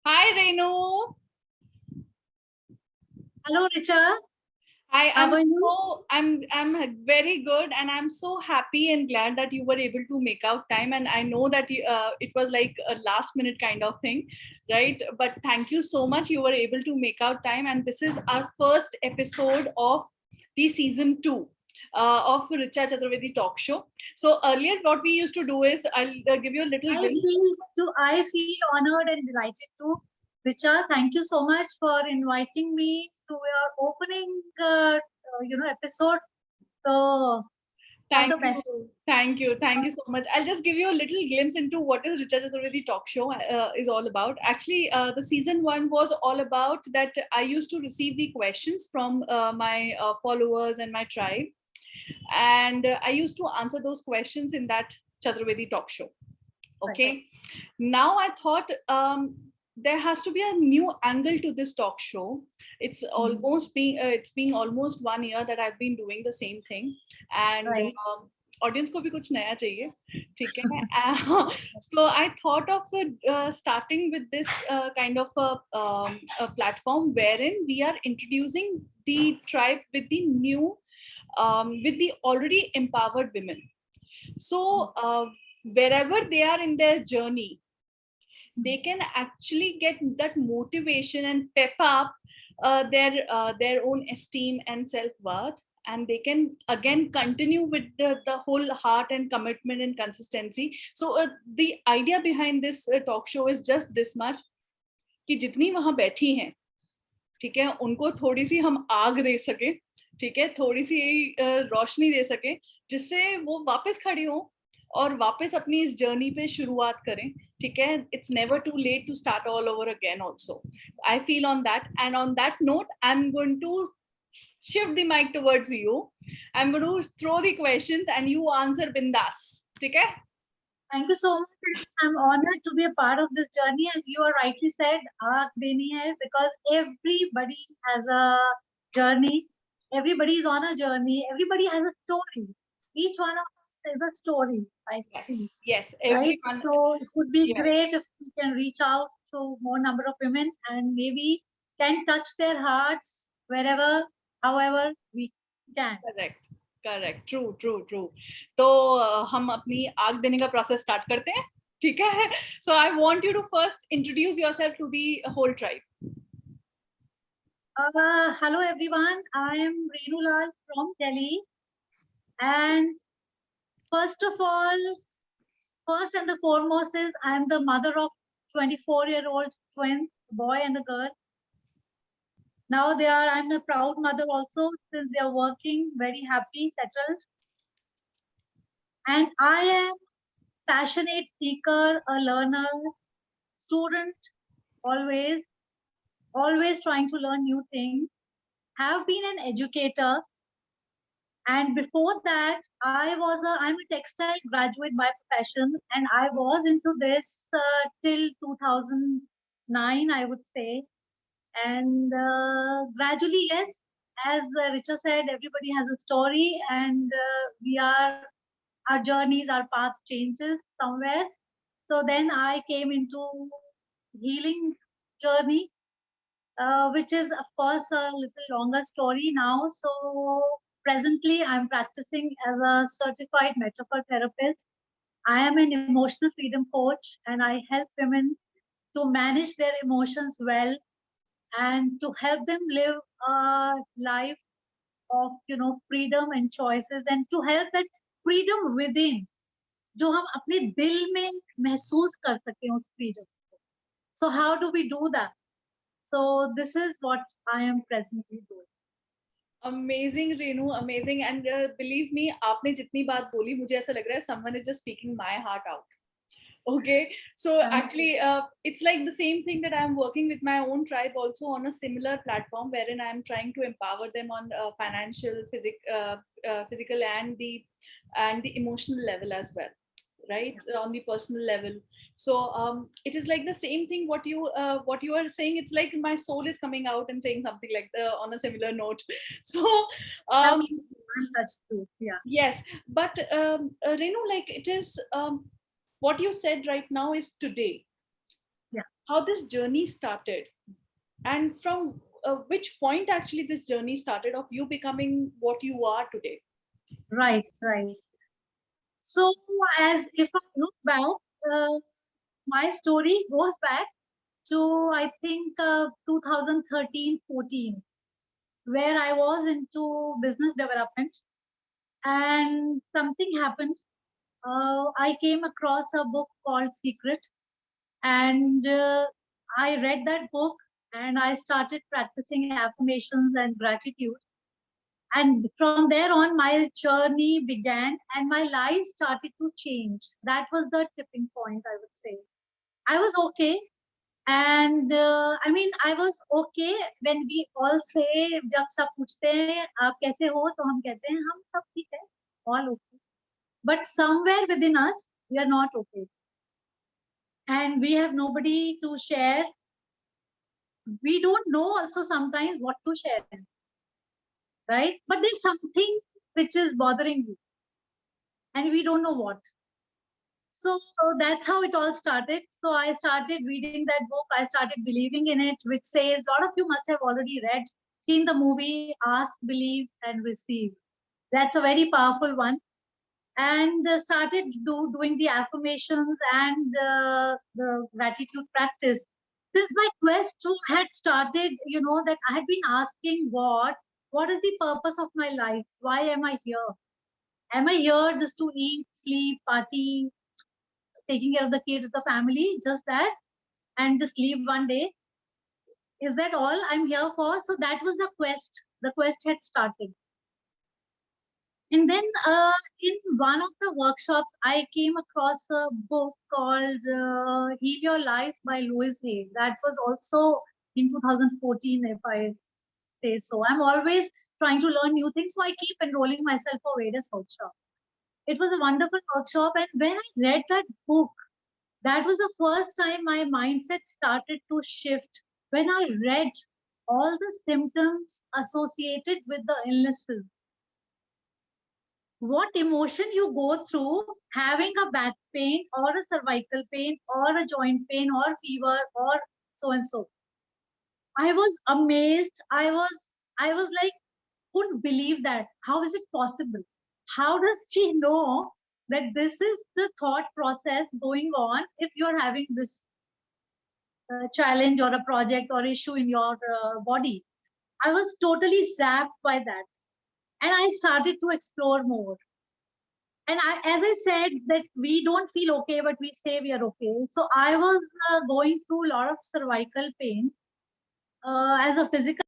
Hi, Renu. Hello, Richa. Hi, How are you? I'm very good, and I'm so happy and glad that you were able to make out time. And I know that it was like a last minute kind of thing, right? But thank you so much. You were able to make out time, and this is our first episode of the season 2. Of Richa Chaturvedi Talk Show. So earlier, what we used to do is I'll give you a little glimpse. I feel honored and delighted to. Richa, thank you so much for inviting me to your opening, episode. So all Thank the best. you. Thank you. Thank you so much. I'll just give you a little glimpse into what is Richa Chaturvedi Talk Show is all about. Actually, the season 1 was all about that I used to receive the questions from my followers and my tribe. And I used to answer those questions in that Chaturvedi Talk Show. Okay. Right. Now I thought there has to be a new angle to this talk show. It's almost being almost 1 year that I've been doing the same thing, and Right. Audience को भी कुछ नया चाहिए, ठीक है? So I thought of starting with this kind of a platform wherein we are introducing the tribe with the new, with the already empowered women. So wherever they are in their journey, they can actually get that motivation and pep up their own esteem and self-worth, and they can again continue with the whole heart and commitment and consistency. So the idea behind this talk show is just this much, कि जितनी वहां बैठी हैं, ठीक है, उनको थोड़ी सी हम आग दे सके, ठीक है, थोड़ी सी रोशनी दे सके, जिससे वो वापस खड़ी हो और वापस अपनी इस जर्नी पे शुरुआत करें, ठीक है. It's never too late to start all over again also. I feel on that, and on that note I am going to shift the mic towards you. I'm going to throw the questions and you answer bindas, ठीक है. Thank you so much. I'm honored to be a part of this journey, and you are rightly said, aag deni hai, because everybody has a journey. Everybody is on a journey. Everybody has a story. Each one of us is a story. I think. Yes, Right? everyone. So it would be great if we can reach out to more number of women and maybe can touch their hearts wherever, however we can. Correct, true. तो हम अपनी आग देने का process start करते हैं, ठीक है. So I want you to first introduce yourself to the whole tribe. Hello everyone, I am Renu Lal from Delhi, and first of all, first and the foremost is I am the mother of 24-year-old twins, a boy and a girl. Now I'm a proud mother also, since they are working, very happy, settled. And I am passionate seeker, a learner, student, always trying to learn new things. Have been an educator, and before that, I'm a textile graduate by profession, and I was into this till 2009, I would say. And gradually, yes, as Richa said, everybody has a story, and our journeys, our path changes somewhere. So then I came into healing journey, which is of course a little longer story now. So presently I'm practicing as a certified metaphor therapist. I am an emotional freedom coach, and I help women to manage their emotions well and to help them live a life of freedom and choices, and to help that freedom within, जो हम अपने दिल में महसूस कर सकें उस freedom. So how do we do that? So this is what I am presently doing. Amazing, Renu, amazing. And believe me, आपने जितनी बात बोली, मुझे ऐसा लग रहा है someone is just speaking my heart out. Okay, so actually it's like the same thing that I'm working with my own tribe also on a similar platform, wherein I'm trying to empower them on financial, physical and the emotional level as well, right? On the personal level. So it is like the same thing what you are saying. It's like my soul is coming out and saying something like on a similar note. So that's true. Yeah. Yes, but Renu, like it is what you said right now is today. Yeah. how this journey started, and from which point actually this journey started of you becoming what you are today. Right, right. So, as if I look back, uh, my story goes back to, I think, 2013-14, where I was into business development, and something happened. I came across a book called Secret, and I read that book, and I started practicing affirmations and gratitude. And from there on, my journey began, and my life started to change. That was the tipping point, I would say. I was okay. And I mean, I was okay when we all say, जब सब पूछते हैं आप कैसे हो तो हम कहते हैं हम सब ठीक है, all okay. But somewhere within us, we are not okay, and we have nobody to share. We don't know also sometimes what to share, right? But there's something which is bothering you, and we don't know what. So that's how it all started. So I started reading that book. I started believing in it, which says a lot of you must have already read, seen the movie Ask, Believe, and Receive. That's a very powerful one. And started doing the affirmations and the gratitude practice. Since my quest had started, that I had been asking God, what is the purpose of my life? Why am I here? Am I here just to eat, sleep, party, taking care of the kids, the family, just that, and just leave one day? Is that all I'm here for? So that was the quest. The quest had started. And then in one of the workshops, I came across a book called Heal Your Life by Louise Hay. That was also in 2014, if I say so. I'm always trying to learn new things, so I keep enrolling myself for various workshops. It was a wonderful workshop, and when I read that book, that was the first time my mindset started to shift. When I read all the symptoms associated with the illnesses, what emotion you go through having a back pain or a cervical pain or a joint pain or fever or so and so. I was amazed. I was like, couldn't believe that. How is it possible? How does she know that this is the thought process going on if you're having this challenge or a project or issue in your body? I was totally zapped by that. And I started to explore more. And as I said, that we don't feel okay, but we say we are okay. So I was going through a lot of cervical pain as a physical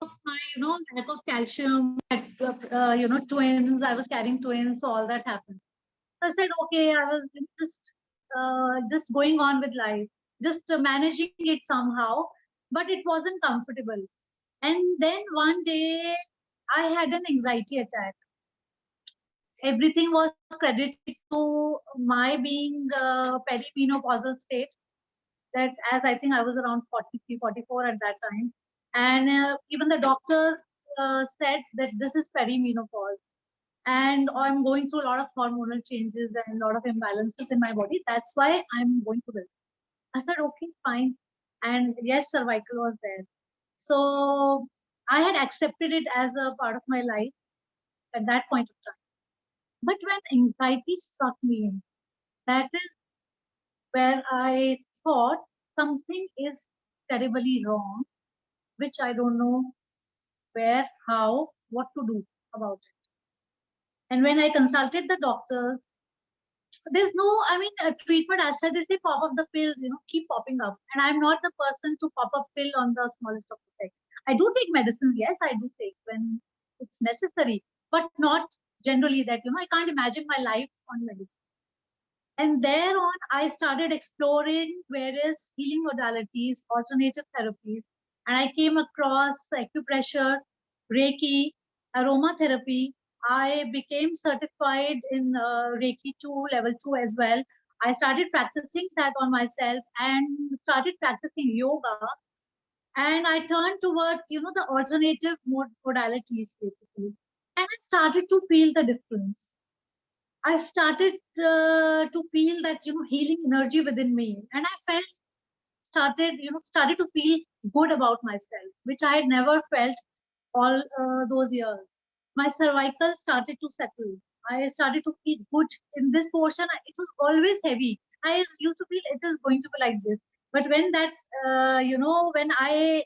of my, lack of calcium, twins. I was carrying twins, so all that happened. So I said, okay, I was just going on with life, just managing it somehow, but it wasn't comfortable. And then one day I had an anxiety attack. Everything was credited to my being perimenopausal state, that as I think I was around 43, 44 at that time. And even the doctor said that this is perimenopause. And I'm going through a lot of hormonal changes and a lot of imbalances in my body. That's why I'm going through this. I said, okay, fine. And yes, cervical was there. So I had accepted it as a part of my life at that point of time. But when anxiety struck me, that is where I thought something is terribly wrong, which I don't know where, how, what to do about it. And when I consulted the doctors, there's no, I mean, a treatment as such. They say pop up the pills, keep popping up. And I'm not the person to pop up pill on the smallest of effects. I do take medicine, yes, I do take when it's necessary, but not generally that, I can't imagine my life on medicine. And thereon, I started exploring various healing modalities, alternative therapies, and I came across acupressure, Reiki, aromatherapy. I became certified in Reiki 2, level 2 as well. I started practicing that on myself and started practicing yoga. And I turned towards, the alternative modalities basically. And I started to feel the difference. I started to feel that, healing energy within me, and I felt started to feel good about myself, which I had never felt all those years. My cervical started to settle. I started to feel good in this portion. It was always heavy. I used to feel it is going to be like this. But when that, when I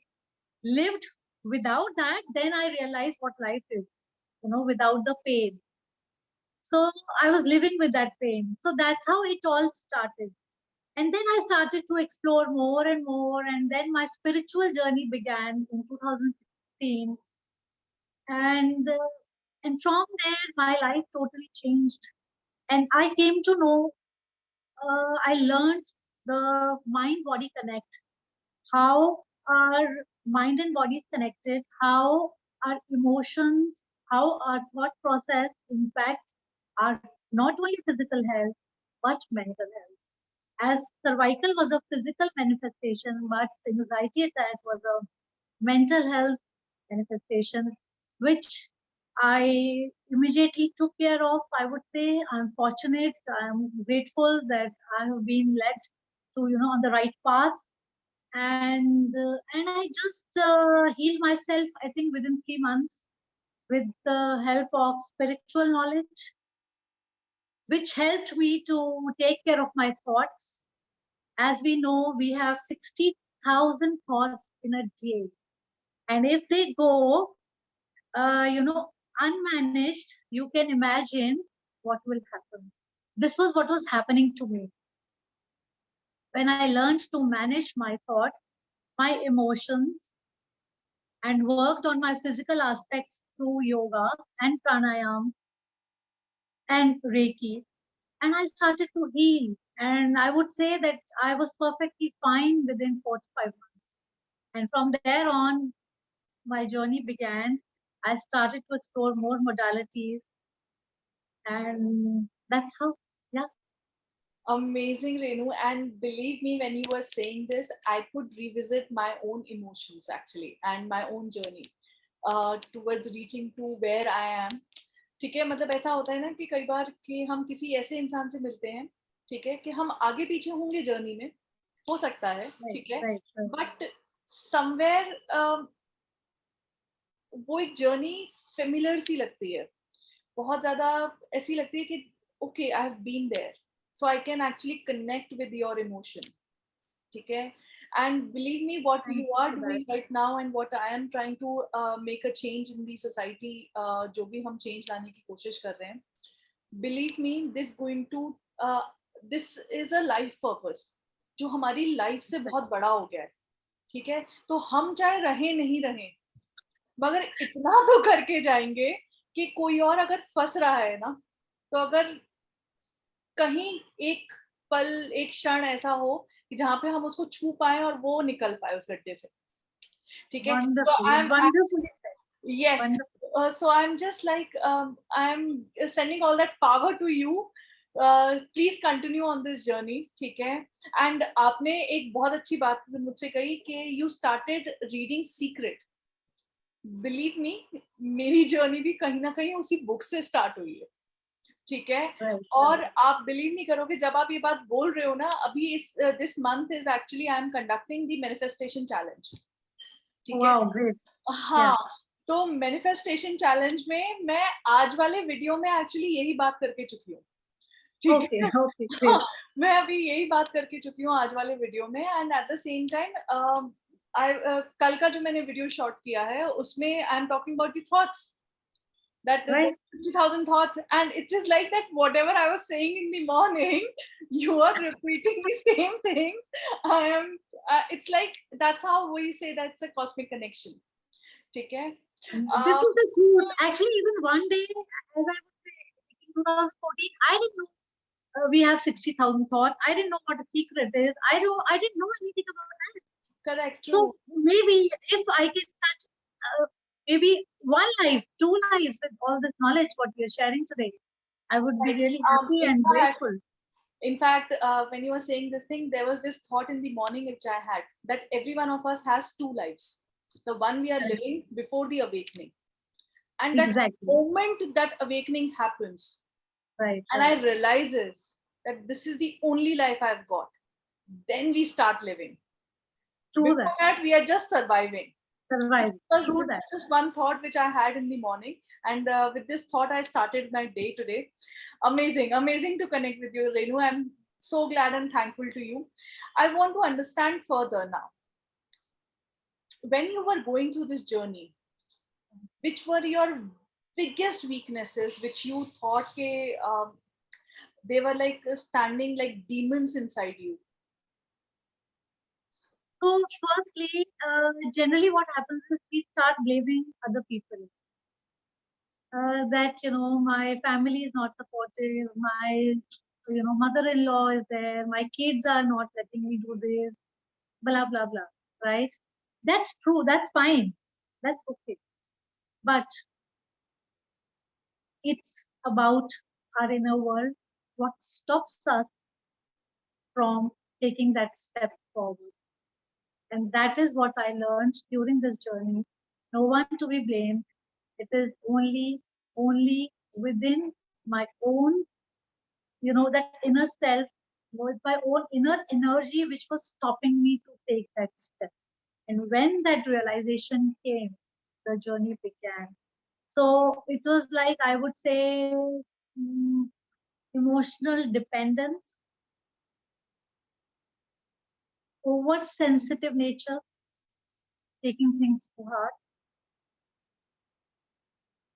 lived without that, then I realized what life is, without the pain. So I was living with that pain. So that's how it all started. And then I started to explore more and more. And then my spiritual journey began in 2016. And from there, my life totally changed. And I came to know, I learned the mind body connect, how our mind and body is connected, how our emotions, how our thought process impacts our not only physical health, but mental health. As cervical was a physical manifestation, but anxiety attack was a mental health manifestation, which I immediately took care of. I would say I'm fortunate, I'm grateful that I have been led to, on the right path. And I just healed myself, I think, within 3 months with the help of spiritual knowledge, which helped me to take care of my thoughts. As we know, we have 60,000 thoughts in a day. And if they go, unmanaged, you can imagine what will happen. This was what was happening to me. When I learned to manage my thought, my emotions, and worked on my physical aspects through yoga and pranayam and Reiki, and I started to heal. And I would say that I was perfectly fine within 4 to 5 months. And from there on, my journey began. I started to explore more modalities, and that's how, yeah. Amazing, Renu. And believe me, when you were saying this, I could revisit my own emotions actually and my own journey towards reaching to where I am. ठीक है, मतलब ऐसा होता है ना कि कई बार कि हम किसी ऐसे इंसान से मिलते हैं, ठीक है, कि हम आगे पीछे होंगे जर्नी में, हो सकता है, ठीक है, बट समवेयर वो एक जर्नी फेमिलियर सी लगती है, बहुत ज्यादा ऐसी लगती है कि okay I have been there, so I can actually connect with your emotion, ठीक है. And believe me, what you are doing right now and what I am trying to make a change in the society, जो भी हम change लाने की कोशिश कर रहे हैं, believe me, this is a life purpose जो हमारी लाइफ से बहुत बड़ा हो गया है, ठीक है. तो हम चाहे रहे नहीं रहे, मगर इतना तो करके जाएंगे कि कोई और अगर फंस रहा है ना, तो अगर कहीं एक पल, एक क्षण ऐसा हो कि जहां पे हम उसको छू पाए और वो निकल पाए उस गड्ढे से, ठीक है. तो yes, so I'm just like I'm sending all that power to you. Please continue on this journey, ठीक है. And आपने एक बहुत अच्छी बात मुझसे कही कि you started reading secret. Believe me, मेरी जर्नी भी कहीं ना कहीं उसी बुक से स्टार्ट हुई है, ठीक है. और आप बिलीव नहीं करोगे, जब आप ये बात बोल रहे हो ना, अभी इस this month is actually I am conducting the manifestation challenge, ठीक है. हाँ, तो मैनिफेस्टेशन चैलेंज में मैं आज वाले वीडियो में एक्चुअली यही बात करके चुकी हूँ, ठीक है. मैं अभी यही बात करके चुकी हूँ आज वाले वीडियो में. And at the same time कल का जो मैंने वीडियो शॉट किया है उसमें I am talking about the thoughts, that 60,000 thoughts, and it is like that whatever I was saying in the morning, you are repeating the same things. It's like that's how we say that's a cosmic connection, okay. This is the truth. Actually, even one day, as I would say, in 2014, I didn't know we have 60,000 thoughts. I didn't know what a secret is. I didn't know anything about that. Correct, true. So maybe if I can touch maybe one life, 2 lives with all this knowledge what you're sharing today, I would be really happy and grateful. In fact, when you were saying this thing, there was this thought in the morning which I had, that every one of us has 2 lives. The one we are living before the awakening, and that moment that awakening happens, Right. and I realizes that this is the only life I've got, then we start living. True Before that. that, we are just surviving. Survive. Because True this that. was just one thought which I had in the morning, and with this thought, I started my day today. Amazing, amazing to connect with you, Renu. I'm so glad and thankful to you. I want to understand further now. When you were going through this journey, which were your biggest weaknesses, which you thought they were like standing like demons inside you? So, firstly, generally what happens is we start blaming other people. That, my family is not supportive, my, mother-in-law is there, my kids are not letting me do this, blah, blah, blah, right? That's true. That's fine. That's okay. But it's about our inner world. What stops us from taking that step forward? And that is what I learned during this journey. No one to be blamed. It is only within my own, that inner self, with my own inner energy, which was stopping me to take that step. And when that realization came, the journey began. So it was like, I would say, mm, emotional dependence, oversensitive nature, taking things to heart.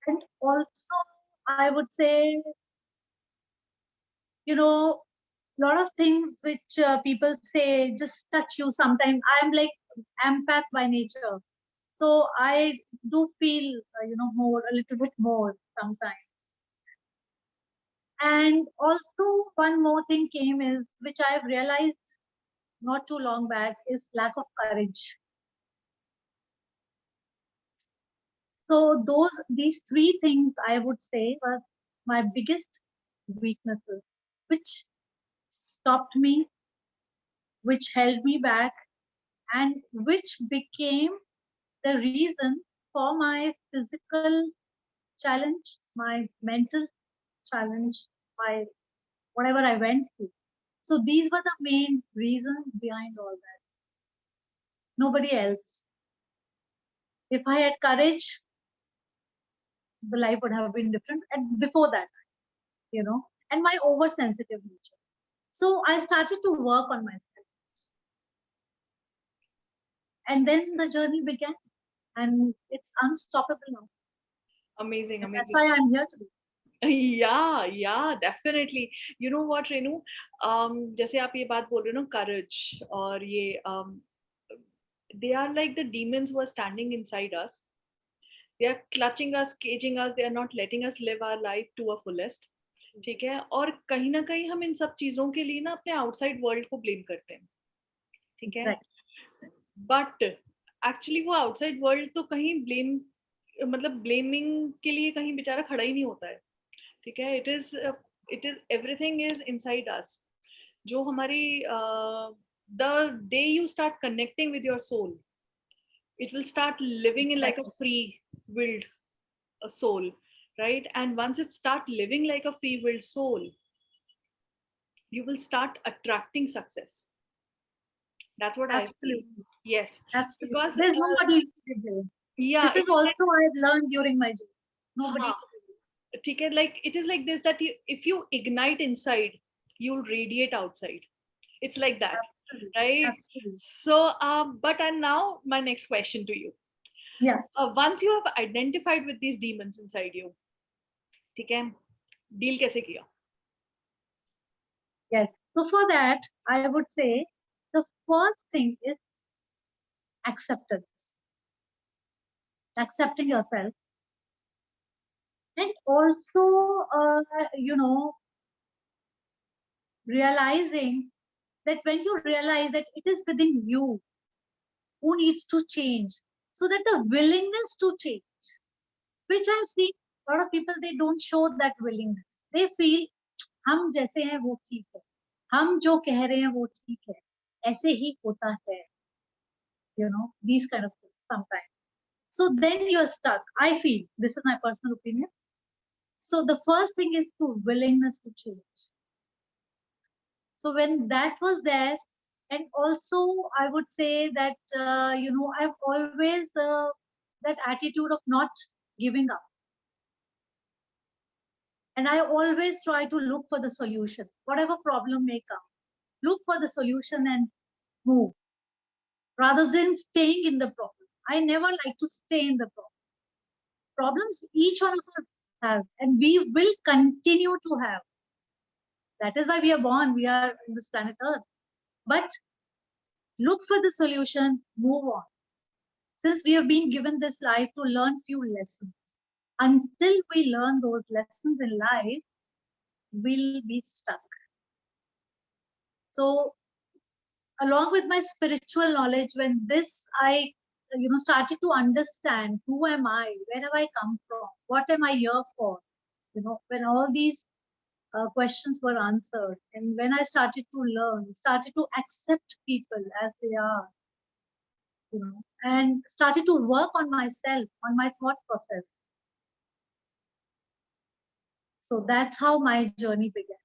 And also, I would say, a lot of things which people say just touch you sometimes. I'm like empath by nature. So I do feel, more, a little bit more sometimes. And also, one more thing came is, which I've realized not too long back, is lack of courage. So these three things I would say were my biggest weaknesses, which stopped me, which held me back, and which became the reason for my physical challenge, my mental challenge, my whatever I went through. So these were the main reasons behind all that. Nobody else. If I had courage, the life would have been different. And before that, and my oversensitive nature. So I started to work on myself. And then the journey began, and it's unstoppable now. Amazing, And that's amazing. why I'm here today. Yeah, definitely. You know what, Renu? जैसे आप ये बात बोल रहे हो ना, courage और ये they are like the demons who are standing inside us. They are clutching us, caging us. They are not letting us live our life to a fullest. ठीक है, और कहीं ना कहीं हम इन सब चीजों के लिए ना अपने आउटसाइड वर्ल्ड को ब्लेम करते हैं. ठीक है, बट एक्चुअली वो आउटसाइड वर्ल्ड तो कहीं ब्लेम, मतलब ब्लेमिंग के लिए कहीं बेचारा खड़ा ही नहीं होता है. ठीक है, it is everything is inside us. जो हमारी the day you start connecting with your soul, it will start living in like a free willed soul, right? And once it start living like a free willed soul, you will start attracting success. That's what Absolutely. I feel. Yes. Absolutely. Because There's nobody to blame. yeah, This is also I've learned during my journey. Nobody. ठीक है, like it is like this, that if you ignite inside, you'll radiate outside. It's like that. Absolutely. Right? Absolutely. So but and now my next question to you. Yeah. Once you have identified with these demons inside you, ठीक है, deal कैसे किया? Yes. So for that, I would say the first thing is acceptance. Accepting yourself. And also, realizing that when you realize that it is within you who needs to change, so that the willingness to change, which I've seen a lot of people, they don't show that willingness. They feel हम जैसे हैं वो ठीक है, हम जो कह रहे हैं वो ठीक है, ऐसे ही होता है, these kind of things sometimes. So then you're stuck. I feel, this is my personal opinion. So the first thing is to willingness to change. So when that was there, and also I would say that I've always that attitude of not giving up, and I always try to look for the solution, whatever problem may come. Look for the solution and move rather than staying in the problem. I never like to stay in the problem. Problems each one of us have, and we will continue to have. That is why we are born. We are in this planet Earth. But look for the solution, move on. Since we have been given this life to learn few lessons, until we learn those lessons in life, we'll be stuck. So, along with my spiritual knowledge, when this I started to understand who am I, where have I come from, what am I here for, when all these questions were answered, and when I started to learn, started to accept people as they are, and started to work on myself, on my thought process. So that's how my journey began.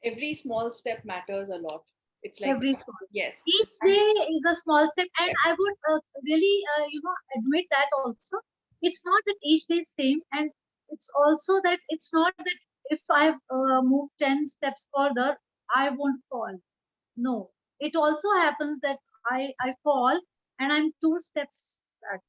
Every small step matters a lot. It's like, Every small. yes, Each day is a small step, and yes. I would really, admit that also. It's not that each day is same, and it's also that it's not that if I've moved 10 steps further, I won't fall. No, it also happens that I fall and I'm 2 steps back.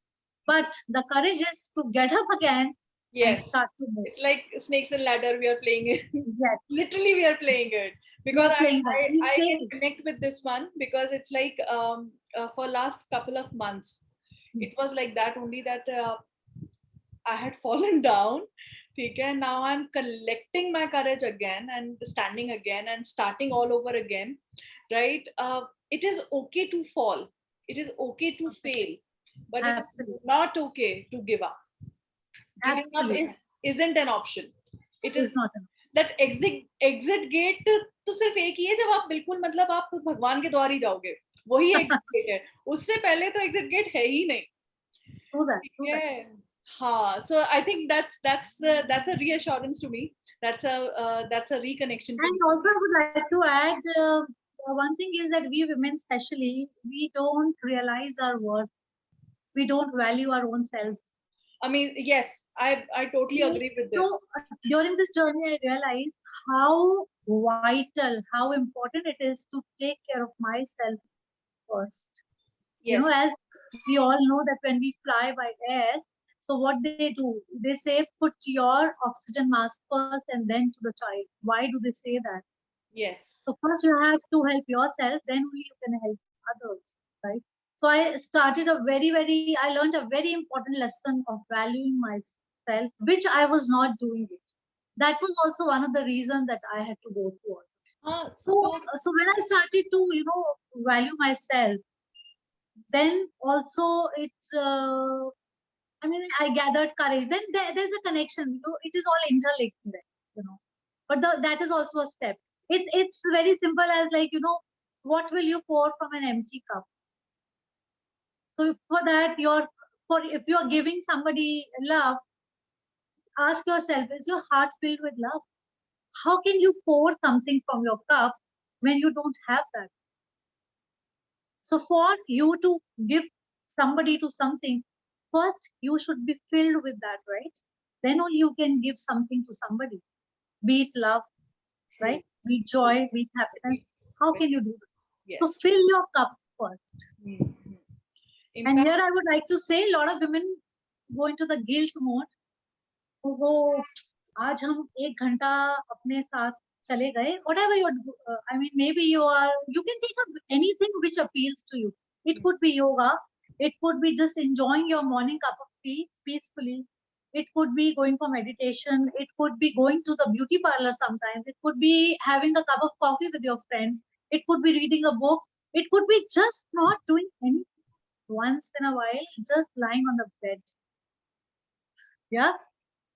But the courage is to get up again and Yes, start to move. it's like snakes and ladder. We are playing it. Yes, Literally, we are playing it we because are playing that each I day. can connect with this one because it's like for last couple of months, it was like that only that I had fallen down. Okay, now I'm collecting my courage again and standing again and starting all over again, right? It is okay to fall. It is okay to fail, but it is Absolutely, not okay to give up. Giving up absolutely. isn't an option. It is Is not enough. that exit gate तो सिर्फ एक ही है जब आप बिल्कुल मतलब आप भगवान के द्वार ही जाओगे वही एग्जिट गेट है उससे पहले तो एग्जिट गेट है ही नहीं True that, ठीक true that. है हाँ so I think that's a reassurance to me that's a reconnection to And me. also, I would like to add one thing is that we women, especially, we don't realize our worth. We don't value our own selves. I mean yes I totally agree with this. So during this journey, I realized how vital, how important it is to take care of myself first. Yes, As we all know that when we fly by air, so what they do, they say put your oxygen mask first and then to the child. Why do they say that? yes, So first you have to help yourself, then only you can help others, right? So I learned a very important lesson of valuing myself, which I was not doing it. That was also one of the reasons that I had to go through. So, so so when I started to, value myself, then also I gathered courage. Then there's a connection. It is all interlinked there, But that is also a step. It's very simple as like, what will you pour from an empty cup? So for that, if you're giving somebody love, ask yourself, is your heart filled with love? How can you pour something from your cup when you don't have that? So for you to give somebody to something, first you should be filled with that, right? Then only you can give something to somebody, be it love, right? Be it joy, be it happiness. How can you do that? So yes. fill your cup first. Mm-hmm. In And fact, here I would like to say a lot of women go into the guilt mode. वो आज हम 1 घंटा अपने साथ चले गए, whatever I mean, maybe you can take up anything which appeals to you. It could be yoga, it could be just enjoying your morning cup of tea peacefully, it could be going for meditation, it could be going to the beauty parlor sometimes, it could be having a cup of coffee with your friend, it could be reading a book, it could be just not doing anything once in a while, just lying on the bed. Yeah,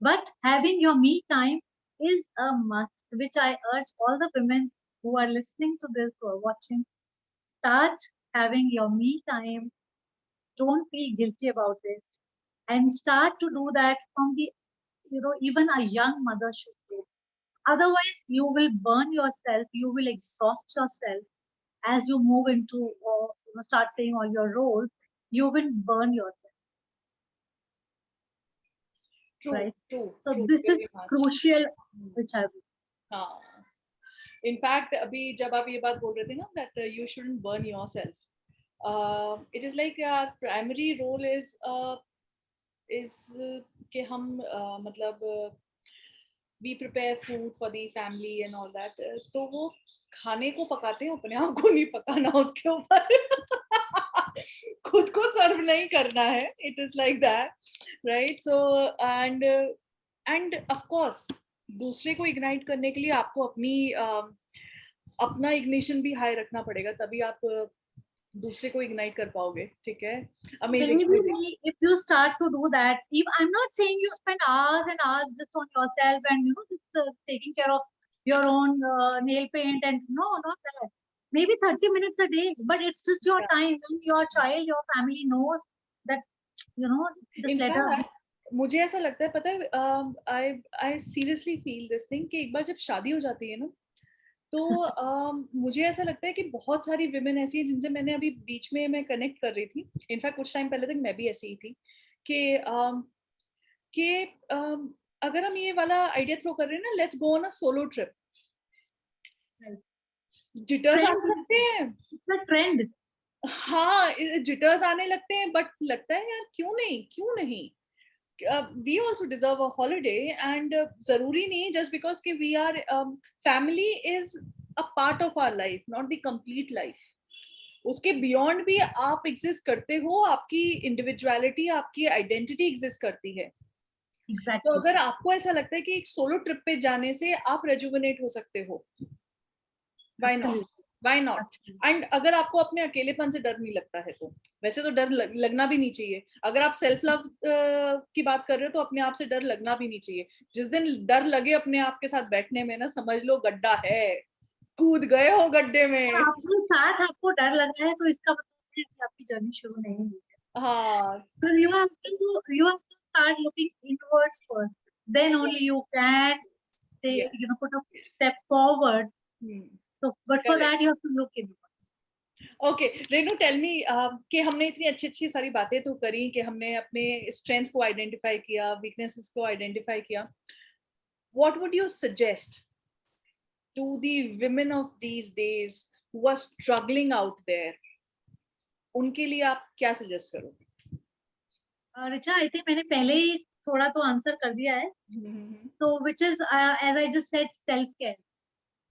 but having your me time is a must, which I urge all the women who are listening to this or watching. Start having your me time. Don't feel guilty about it. And start to do that from the even a young mother should do. Otherwise, you will burn yourself, you will exhaust yourself as you move into start playing all your roles. You will burn yourself, True, right? true, So true, this is very much. crucial, which I will. हाँ. In fact, अभी जब आप ये बात बोल रहे थे ना that you shouldn't burn yourself. It is like our primary role is कि हम मतलब we prepare food for the family and all that. तो वो खाने को पकाते हैं, अपने आप को नहीं पकाना उसके ऊपर. खुद को सर्व नहीं करना है. It is like that, right? So and of course दूसरे को इग्नाइट करने के लिए आपको अपना इग्निशन भी हाई रखना पड़ेगा, तभी आप दूसरे को इग्नाइट कर पाओगे. ठीक है. Amazing. Believe me, if you start to do that, I'm not saying you spend hours and hours just on yourself and just taking care of your own nail paint and no, not that. Maybe 30 minutes a day, but it's just your time when your child, your family knows that this In letter. fact, मुझे ऐसा लगता है, पता है, I seriously feel this thing कि एक बार जब शादी हो जाती है ना, तो मुझे ऐसा लगता है कि बहुत सारी विमेन ऐसी हैं जिनसे मैंने अभी बीच में मैं कनेक्ट कर रही थी. इनफैक्ट कुछ टाइम पहले तक मैं भी ऐसी ही थी कि अगर हम ये वाला आइडिया थ्रो कर रहे हैं ना, let's go on a solo trip. Jitters आने लगते हैं, ट्रेंड. हाँ, जिटर्स आने लगते हैं, बट लगता है यार क्यों नहीं we also deserve a holiday, and zaruri nahi just because ke we are family is a part of our life, not the complete life. उसके बियॉन्ड भी आप एग्जिस्ट करते हो, आपकी इंडिविजुअलिटी, आपकी आइडेंटिटी एग्जिस्ट करती है. Exactly. तो अगर आपको ऐसा लगता है कि एक सोलो ट्रिप पे जाने से आप रेजुविनेट हो सकते हो, why not, why not. And अगर आपको अपने अकेलेपन से डर नहीं लगता है, तो वैसे तो डर लगना भी नहीं चाहिए. अगर आप सेल्फ लव की बात कर रहे हो तो अपने आप से डर लगना भी नहीं चाहिए. जिस दिन डर लगे अपने आप के साथ बैठने में ना, समझ लो गड्ढा है, कूद गए हो गड्ढे में. अपने साथ आपको डर लग रहा है तो इसका मतलब है कि आपकी जर्नी शुरू नहीं हुई है. हाँ. So you have to start looking inwards first. Then only you can put a step forward. So, but for that you have to look inward. Okay Renu, tell me कि हमने इतनी अच्छी सारी बातें तो करी कि हमने अपने स्ट्रेंथ्स को आइडेंटिफाई किया, वीकनेसेस को आइडेंटिफाई किया. What would you suggest to the women of these days who are struggling out there? उनके लिए आप क्या सजेस्ट करोगे? रिचा, आई थिंक मैंने पहले ही थोड़ा तो आंसर कर दिया है. So which is as I just said, self care,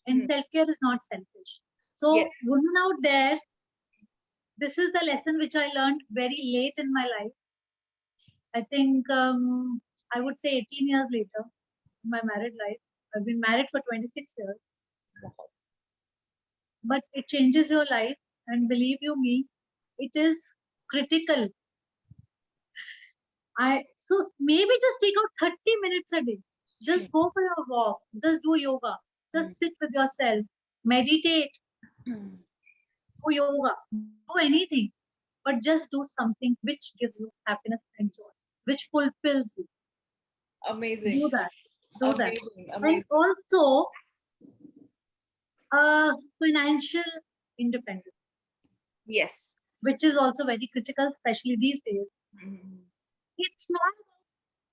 and self care is not selfish. So women out there, this is the lesson which I learned very late in my life. I think I would say 18 years later in my married life. I've been married for 26 years. But it changes your life, and believe you me, it is critical. So maybe just take out 30 minutes a day. Just go for your walk. Just do yoga. Just sit with yourself. Meditate. Do yoga. Do anything. But just do something which gives you happiness and joy, which fulfills you. Amazing. Do that. Do amazing, that. amazing. And also, financial independence. Yes. Which is also very critical, especially these days. It's not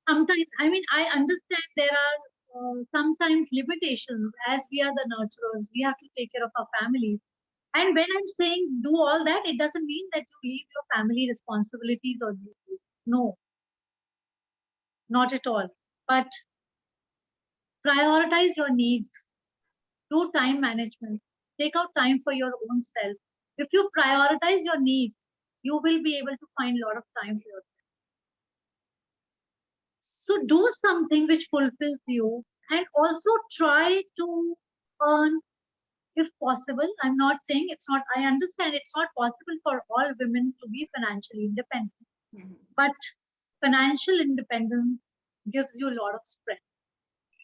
sometimes, I mean, I understand there are sometimes limitations as we are the nurturers. We have to take care of our family. And when I'm saying do all that, it doesn't mean that you leave your family responsibilities or duties. No, not at all. But prioritize your needs. Do time management. Take out time for your own self. If you prioritize your needs, you will be able to find a lot of time for yourself. So do something which fulfills you, and also try to earn, if possible. I'm not saying it's not, I understand it's not possible for all women to be financially independent. But financial independence gives you a lot of strength.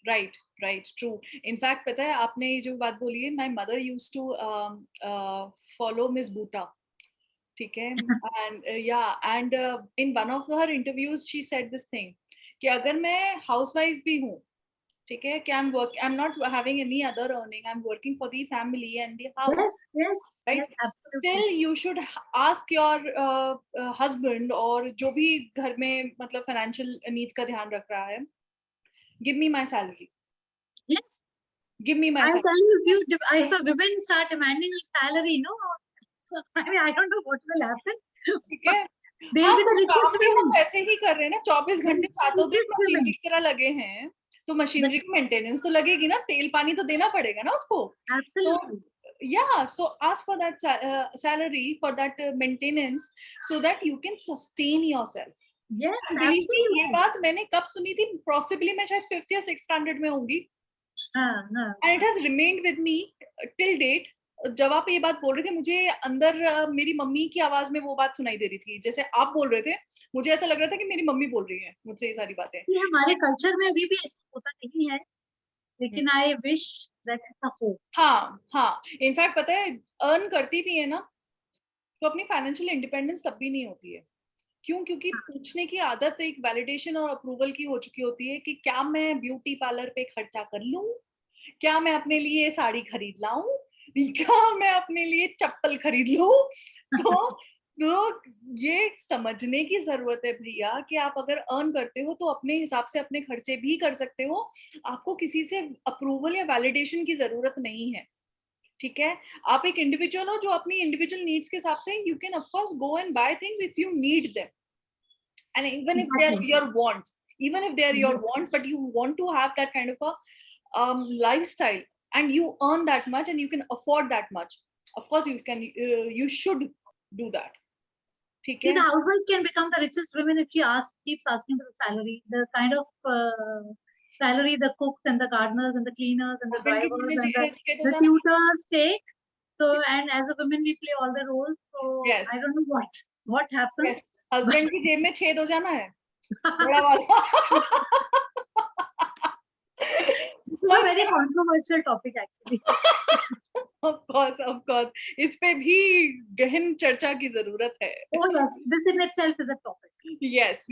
Right, true. In fact, पता है आपने ये जो बात बोली है, my mother used to follow Miss Bhuta. ठीक है. And in one of her interviews she said this thing कि अगर मैं हाउसवाइफ भी हूँ, ठीक है, कि I am not having any other earning, I am working for the family and the house, right, absolutely. Still you should ask your husband और जो भी घर में मतलब फाइनेंशियल नीड्स का ध्यान रख रहा है, give me my salary, Yes, give me my I'm salary. telling you, if a women start demanding a salary, no, I mean, I don't know what will happen. ठीक है, They'll हाँ, be the काम richest भी हम women. वैसे ही कर रहे हैं ना, 24 घंटे सातों दिन Richest मशीनरी women. की तरह लगे हैं, तो मशीनरी की मेंटेनेंस तो लगेगी ना, तेल पानी तो देना पड़ेगा ना उसको, तो Absolutely. yeah, so ask for that salary, for that maintenance, so that you can sustain yourself. Yes, Believe me, ये absolutely. बात मैंने कब सुनी थी, possibly मैं शायद 5th या 6th standard में होंगी, and it has remained with me till date. जब आप ये बात बोल रहे थे, मुझे अंदर मेरी मम्मी की आवाज में वो बात सुनाई दे रही थी, जैसे आप बोल रहे थे, मुझे ऐसा लग रहा था कि मेरी मम्मी बोल रही है मुझसे ये सारी बातें। ये हमारे कल्चर में अभी भी ऐसा होता नहीं है, लेकिन आई विश दैट ऐसा हो। हाँ हाँ, इनफैक्ट पता है, अर्न करती भी है ना, तो अपनी फाइनेंशियल इंडिपेंडेंस तब भी नहीं होती है। क्यों? क्योंकि पूछने की आदत एक वैलिडेशन और अप्रूवल की हो चुकी होती है कि क्या मैं ब्यूटी पार्लर पे खर्चा कर लूं, क्या मैं अपने लिए साड़ी खरीद लाऊं, क्या मैं अपने लिए चप्पल खरीद लूं। तो ये समझने की जरूरत है भैया कि आप अगर अर्न करते हो तो अपने हिसाब से अपने खर्चे भी कर सकते हो, आपको किसी से अप्रूवल या वैलिडेशन की जरूरत नहीं है, ठीक है। आप एक इंडिविजुअल हो जो अपनी इंडिविजुअल नीड्स के हिसाब से you can of course go and buy things if you need them, and even if they're Exactly. your wants, even if they're your wants, but you want to have that kind of a lifestyle, and you earn that much and you can afford that much, of course you can, you should do that, ठीक See, है। the housewife can become the richest woman if she keeps asking for the salary, the kind of salary the cooks and the gardeners and the cleaners and the husband की जेब drivers में and छेद हो the जाना। tutors take. So, and as a woman, we play all the roles. So, Yes, I don't know what happens. yes, husband की जेब में छेद हो जाना है, बड़ा वाला। This is a very controversial topic, actually. of course, इस पे भी गहन चर्चा की जरूरत है। Oh yes, this in itself is a topic. Yes.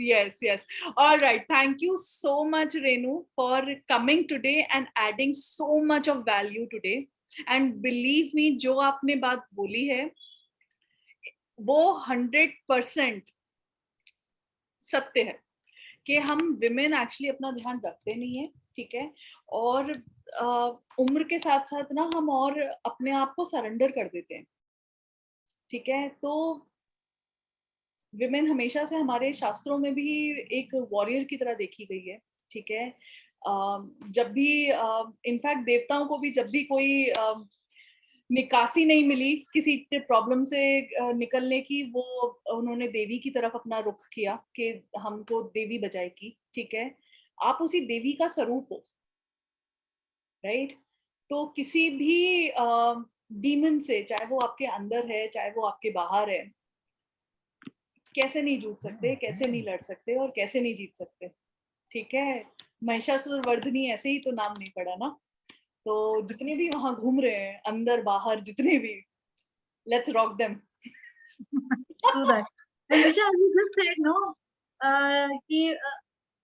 All right. Thank you so much, Renu, for coming today and adding so much of value today. And believe me, जो आपने बात बोली है, वो 100% सत्य है कि हम विमेन एक्चुअली अपना ध्यान रखते नहीं है, ठीक है। और उम्र के साथ साथ ना हम और अपने आप को सरेंडर कर देते हैं, ठीक है। तो विमेन हमेशा से हमारे शास्त्रों में भी एक वॉरियर की तरह देखी गई है, ठीक है। जब भी इनफैक्ट देवताओं को भी जब भी कोई निकासी नहीं मिली किसी प्रॉब्लम से निकलने की, वो उन्होंने देवी की तरफ अपना रुख किया कि हमको देवी बचाएगी, ठीक है। आप उसी देवी का स्वरूप हो, राइट। तो किसी भी डीमन से, चाहे वो आपके अंदर है चाहे वो आपके बाहर है, कैसे नहीं जूझ सकते, कैसे नहीं लड़ सकते और कैसे नहीं जीत सकते, ठीक है। महिषासुर वर्धिनी ऐसे ही तो नाम नहीं पड़ा ना। तो जितने भी वहां घूम रहे हैं अंदर बाहर, जितने भी, let's rock them. True that. And Richa, as you just said, no, कि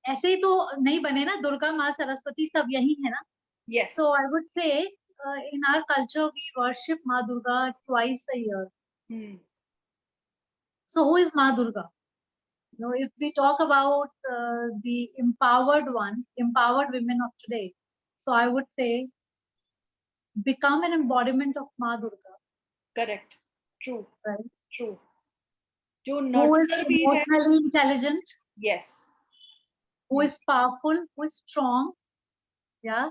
ऐसे ही तो नहीं बने ना, दुर्गा माँ सरस्वती सब यही है ना। Yes. So I would say in our culture we worship Ma Durga twice a year. So who is Ma Durga? You know, if we talk about the empowered women of today, so I would say become an embodiment of Ma Durga. Correct. True. Right. True. जो Who is nurture भी है, emotionally intelligent, yes, who is powerful, who is strong, yeah,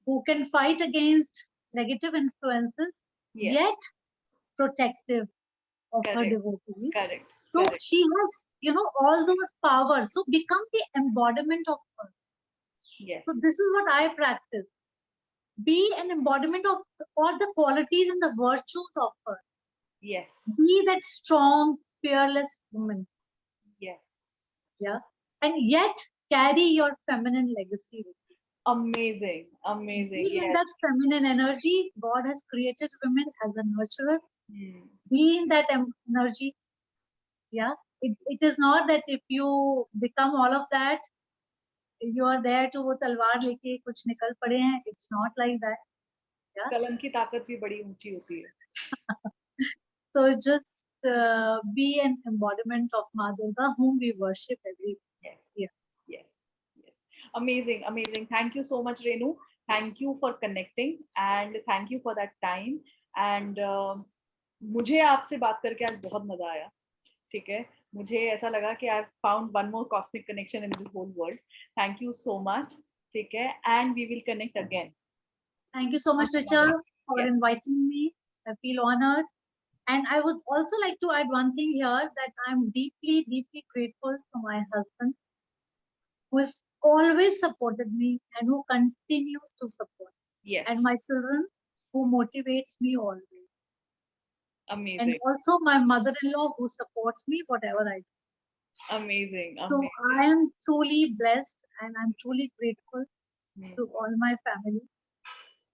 who can fight against negative influences, yes, yet protective of her correct, devotees. correct, So correct. she has, you know, all those powers. So become the embodiment of her. Yes, So this is what I practice. Be an embodiment of all the qualities and the virtues of her. yes, Be that strong, fearless woman. yes. Yeah. And yet carry your feminine legacy with you. Amazing, amazing. Be in Yes. that feminine energy. God has created women as a nurturer. Hmm. Be in that energy. Yeah. It is not that if you become all of that, you are there to वो तलवार लेके कुछ निकल पड़े हैं. It's not like that. Yeah. कलम की ताकत भी बड़ी ऊंची होती है. So just be an embodiment of Maa Durga, whom we worship every Yes. year. Yes. Yes. Amazing. Amazing. Thank you so much, Renu. Thank you for connecting and thank you for that time. And मुझे आपसे बात करके आज बहुत मजा आया. ठीक है, मुझे ऐसा लगा कि I found one more cosmic connection in this whole world. Thank you so much. ठीक है, and we will connect again. Thank you so much, Richa, for inviting me. I feel honored. And I would also like to add one thing here, that I'm deeply, deeply grateful to my husband, who has always supported me and who continues to support. Yes. And my children, who motivates me always. Amazing. And also my mother-in-law, who supports me whatever I do. Amazing. So amazing. I am truly blessed and I'm truly grateful to all my family,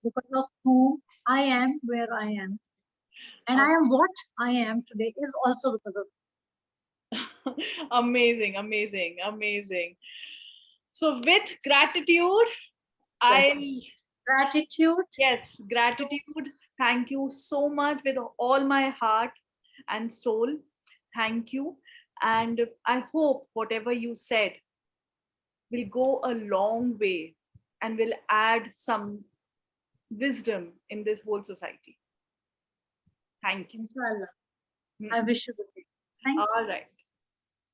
because of whom I am where I am. And I am what I am today is also because of amazing, amazing, amazing. So with gratitude, gratitude. Yes, gratitude. Thank you so much with all my heart and soul. Thank you. And I hope whatever you said will go a long way and will add some wisdom in this whole society. Thank you. Inshallah. I wish you the same. Thank you. All right.